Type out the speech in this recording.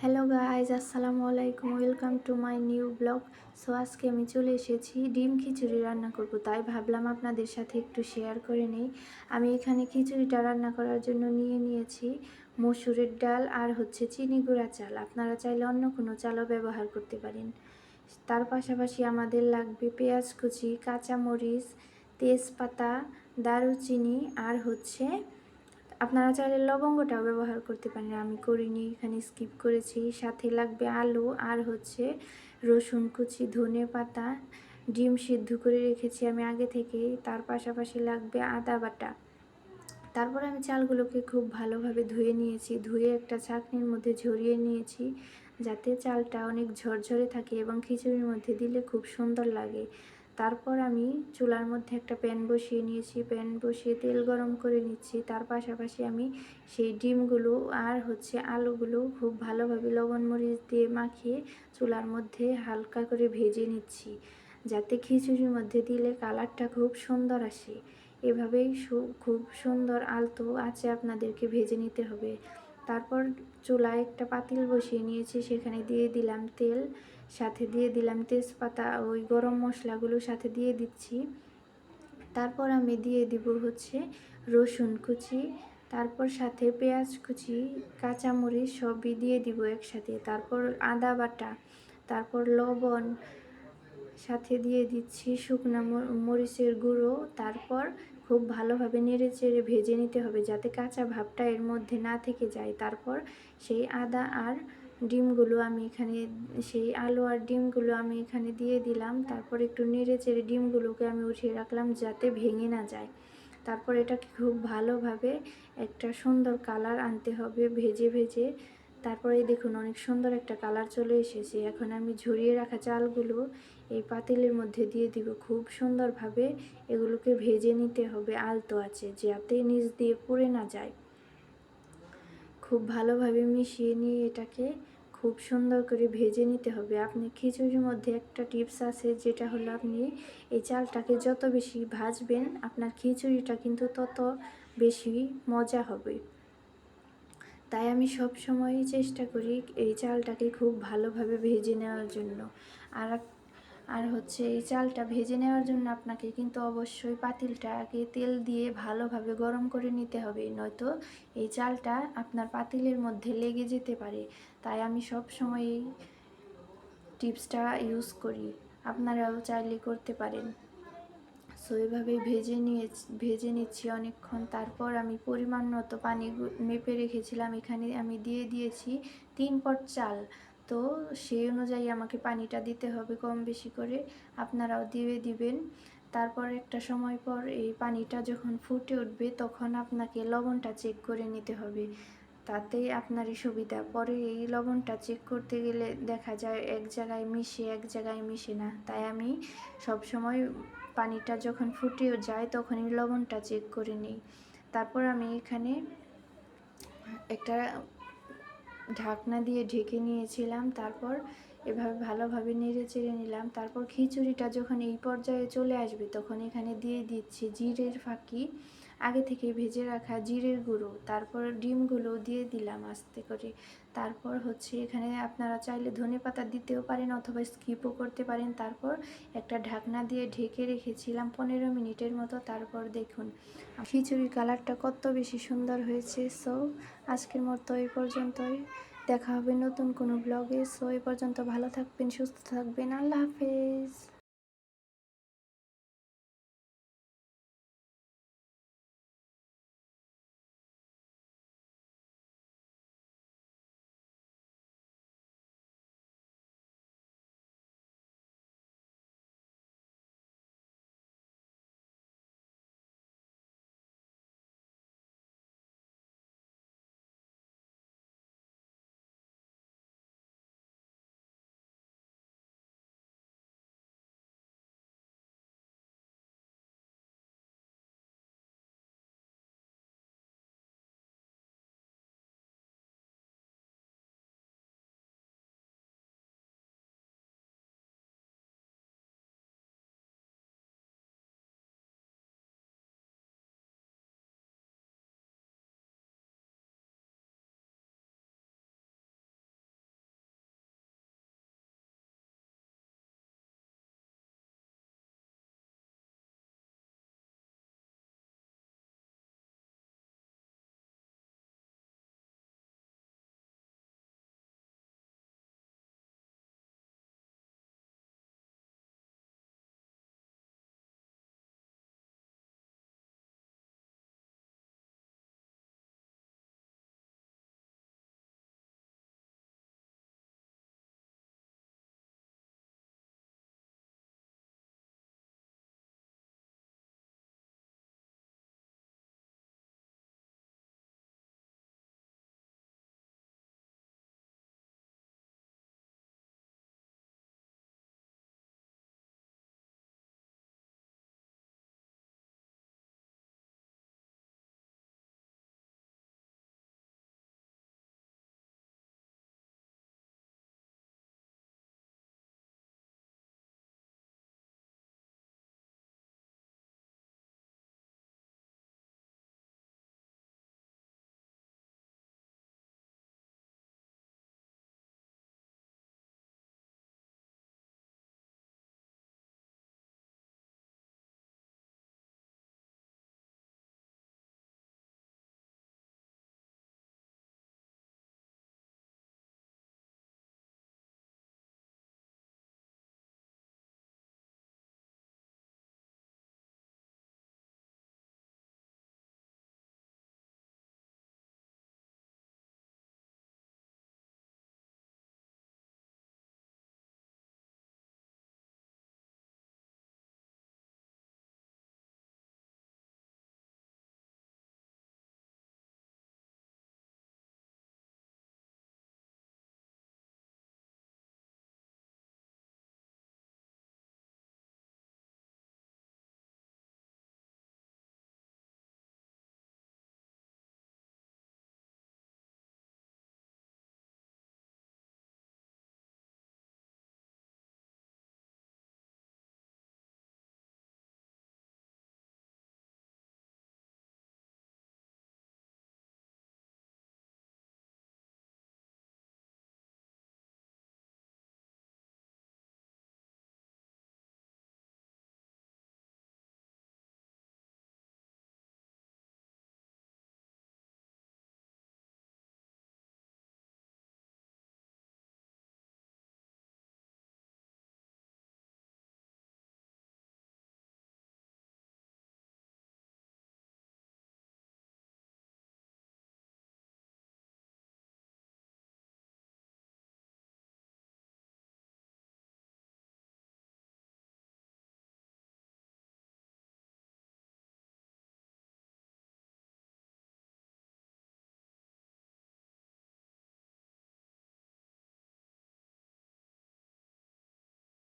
Hello guys, আসসালামু আলাইকুম। Welcome to my new blog. So আজকে আমি চলে এসেছি ডিম খিচুড়ি রান্না করব, তাই ভাবলাম আপনাদের সাথে একটু শেয়ার করে নিই। আমি এখানে খিচুড়িটা রান্না করার জন্য নিয়েছি মসুরের ডাল আর চিনি গুঁড়া চাল। আপনারা চাইলে অন্য কোনো চালও ব্যবহার করতে পারেন। তার পাশাপাশি আমাদের লাগবে পেঁয়াজ কুচি, কাঁচামরিচ, তেজপাতা, দারুচিনি আর আপনারা চাইলে লবঙ্গটাও ব্যবহার করতে পারেন, আমি করিনি, এখানে স্কিপ করেছি। সাথে লাগবে আলু আর রসুন কুচি, ধনে পাতা, ডিম সিদ্ধ করে রেখেছি আমি আগে থেকে। তার পাশাপাশি লাগবে আদা বাটা। তারপর আমি চালগুলোকে খুব ভালোভাবে ধুয়ে নিয়েছি, ধুয়ে একটা ছাঁকনির মধ্যে ঝরিয়ে নিয়েছি, যাতে চালটা অনেক ঝরঝরে থাকে এবং খিচুড়ির মধ্যে দিলে খুব সুন্দর লাগে। তারপর আমি চুলার মধ্যে একটা প্যান বসিয়ে নিয়েছি, প্যান বসিয়ে তেল গরম করে নিচ্ছি। তার পাশাপাশি আমি সেই ডিমগুলো আর আলুগুলো খুব ভালোভাবে লবণ মরিচ দিয়ে মাখিয়ে চুলার মধ্যে হালকা করে ভেজে নিচ্ছি, যাতে খিচুড়ির মধ্যে দিলে কালারটা খুব সুন্দর আসে। এভাবেই খুব সুন্দর আলতো আছে আপনাদেরকে ভেজে নিতে হবে। তারপর চুলায় একটা পাতিল বসিয়ে নিয়েছি, সেখানে দিয়ে দিলাম তেল, সাথে দিয়ে দিলাম তেজপাতা, ওই গরম মশলাগুলো সাথে দিয়ে দিচ্ছি। তারপর আমি দিয়ে দিব রসুন কুচি, তারপর সাথে পেঁয়াজ কুচি, কাঁচামরিচ সবই দিয়ে দিব একসাথে। তারপর আদা বাটা, তারপর লবণ, সাথে দিয়ে দিচ্ছি শুকনো মরিচের গুঁড়ো। তারপর খুব ভালোভাবে নেড়ে চেড়ে ভেজে নিতে হবে, যাতে কাঁচা ভাবটা এর মধ্যে না থেকে যায়। তারপর সেই আদা আর ডিমগুলো আমি এখানে সেই আলু আর ডিমগুলো আমি এখানে দিয়ে দিলাম। তারপর একটু নেড়ে চেড়ে ডিমগুলোকে আমি উঠিয়ে রাখলাম, যাতে ভেঙে না যায়। তারপর এটাকে খুব ভালোভাবে একটা সুন্দর কালার আনতে হবে ভেজে ভেজে। তারপরে দেখুন অনেক সুন্দর একটা কালার চলে এসেছে। এখন আমি ঝরিয়ে রাখা চালগুলো এই পাতিলের মধ্যে দিয়ে দিব। খুব সুন্দরভাবে এগুলোকে ভেজে নিতে হবে আলতো আছে, যাতে নিচ দিয়ে পুড়ে না যায়। খুব ভালোভাবে মিশিয়ে নিয়ে এটাকে খুব সুন্দর করে ভেজে নিতে হবে। আপনি খিচুড়ির মধ্যে একটা টিপস আছে, যেটা হলো আপনি এই চালটাকে যত বেশি ভাজবেন আপনার খিচুড়িটা কিন্তু তত বেশি মজা হবে। তাই আমি সব সময়ই চেষ্টা করি এই চালটাকে খুব ভালোভাবে ভেজে নেওয়ার জন্য। আর এই চালটা ভেজে নেওয়ার জন্য আপনাকে কিন্তু অবশ্যই পাতিলটা আগে তেল দিয়ে ভালোভাবে গরম করে নিতে হবে, নয়তো এই চালটা আপনার পাতিলের মধ্যে লেগে যেতে পারে। তাই আমি সব সময় এই টিপসটা ইউজ করি, আপনারাও চাইলে করতে পারেন। সো এভাবে ভেজে নিচ্ছি অনেকক্ষণ। তারপর আমি পরিমাণ মতো পানি মেপে রেখেছিলাম, এখানে আমি দিয়ে দিয়েছি 3 পট চাল। তো সেই অনুযায়ী আমাকে পানিটা দিতে হবে কম বেশি করে, আপনারাও দিবেন। তারপর একটা সময় পর এই পানিটা যখন ফুটে উঠবে, তখন আপনাকে লবণটা চেক করে নিতে হবে, তাতে আপনারই সুবিধা। পরে এই লবণটা চেক করতে গেলে দেখা যায় এক জায়গায় মিশে এক জায়গায় মিশে না, তাই আমি সবসময় পানিটা যখন ফুটে যায় তখনই লবণটা চেক করে নিই। তারপর আমি এখানে একটা ঢাকনা দিয়ে ঢেকে নিয়েছিলাম। তারপর এভাবে ভালোভাবে নেড়ে চেড়ে নিলাম। তারপর খিচুড়িটা যখন এই পর্যায়ে চলে আসবে, তখন এখানে দিয়ে দিচ্ছি জিরের ফাঁকি, আগে থেকে ভেজে রাখা জিরের গুঁড়ো। তারপর ডিমগুলো দিয়ে দিলাম আস্তে করে। তারপর এখানে আপনারা চাইলে ধনেপাতা দিতেও পারেন অথবা স্কিপও করতে পারেন। তারপর একটা ঢাকনা দিয়ে ঢেকে রেখেছিলাম 15 মিনিটের মতো। তারপর দেখুন খিচুড়ির কালারটা কত বেশি সুন্দর হয়েছে। সো আজকের মতো এই পর্যন্তই, দেখা হবে নতুন কোনো ব্লগে। সো এই পর্যন্ত ভালো থাকবেন, সুস্থ থাকবেন, আল্লাহ হাফেজ।